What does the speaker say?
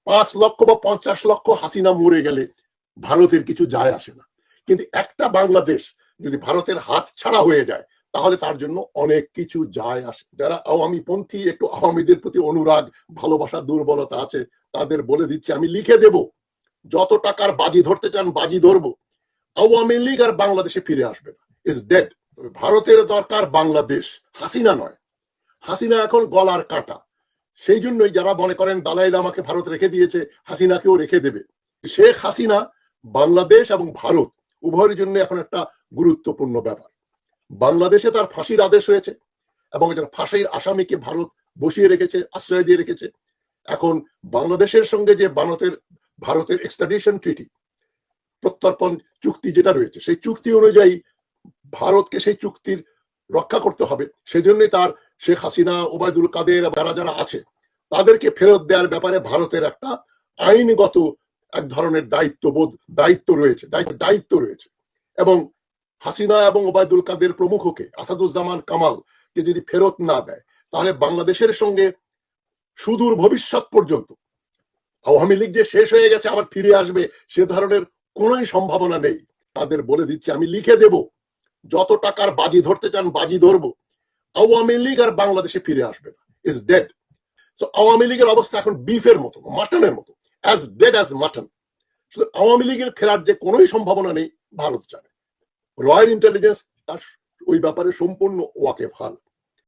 5 লক্ষ বা 50 লক্ষ হাসিনা মরে গেলে ভারতের কিছু যায় আসে না, কিন্তু একটা বাংলাদেশ যদি ভারতের হাত ছাড়া হয়ে যায় তাহলে তার জন্য অনেক কিছু যায় আসে। যারা আওয়ামী পন্থী, একটু আওয়ামীদের প্রতি অনুরাগ ভালোবাসা দুর্বলতা আছে, তাদের বলে দিচ্ছি, আমি লিখে দেব, যত টাকার বাজি ধরতে চান বাজি ধরবো, আওয়ামী লীগ আর বাংলাদেশে ফিরে আসবে না, ইজ ডেড। ভারতের দরকার বাংলাদেশ, হাসিনা নয়। হাসিনা এখন গলার কাঁটা। সেই জন্যই যারা মনে করেন দালাই লামাকে ভারত রেখে দিয়েছে, হাসিনাকেও রেখে দেবে, শেখ হাসিনা বাংলাদেশ এবং ভারত উভয়ের জন্য এখন একটা গুরুত্বপূর্ণ ব্যাপার। বাংলাদেশে তার ফাঁসির আদেশ হয়েছে এবং ফাঁসির আসামিকে ভারত বসিয়ে রেখেছে, আশ্রয় দিয়ে রেখেছে। এখন বাংলাদেশের সঙ্গে যে ভারতের এক্সট্রাডিশন ট্রিটি, প্রত্যর্পণ চুক্তি যেটা রয়েছে, সেই চুক্তি অনুযায়ী ভারতকে সেই চুক্তির রক্ষা করতে হবে। সেজন্যই তার শেখ হাসিনা, ওবায়দুল কাদের, যারা যারা আছে তাদেরকে ফেরত দেওয়ার ব্যাপারে ভারতের একটা আইনগত এক ধরনের দায়িত্ব রয়েছে। এবং হাসিনা এবং ওবায়দুল কাদের প্রমুখকে, আসাদুজ্জামান কামালকে যদি ফেরত না দেয় তাহলে বাংলাদেশের সঙ্গে সুদূর ভবিষ্যৎ পর্যন্ত আওয়ামী লীগ যে শেষ হয়ে গেছে আবার ফিরে আসবে সে ধরনের কোনোই সম্ভাবনা নেই। তাদের বলে দিচ্ছি, আমি লিখে দেব, যত টাকার বাজি ধরতে চান বাজি ধরবো, আওয়ামী লীগ আর বাংলাদেশে ফিরে আসবে না, ইজ ডেড। সো আওয়ামী লীগের অবস্থা এখন বিফের মতো, মাটনের মতো, as dead as mutton. Awami লীগের ফেরার যে কোনোই সম্ভাবনা নেই ভারত জানে। রয়্যাল ইন্টেলিজেন্স তার ওই ব্যাপারে সম্পূর্ণ ওয়াকেফ হাল।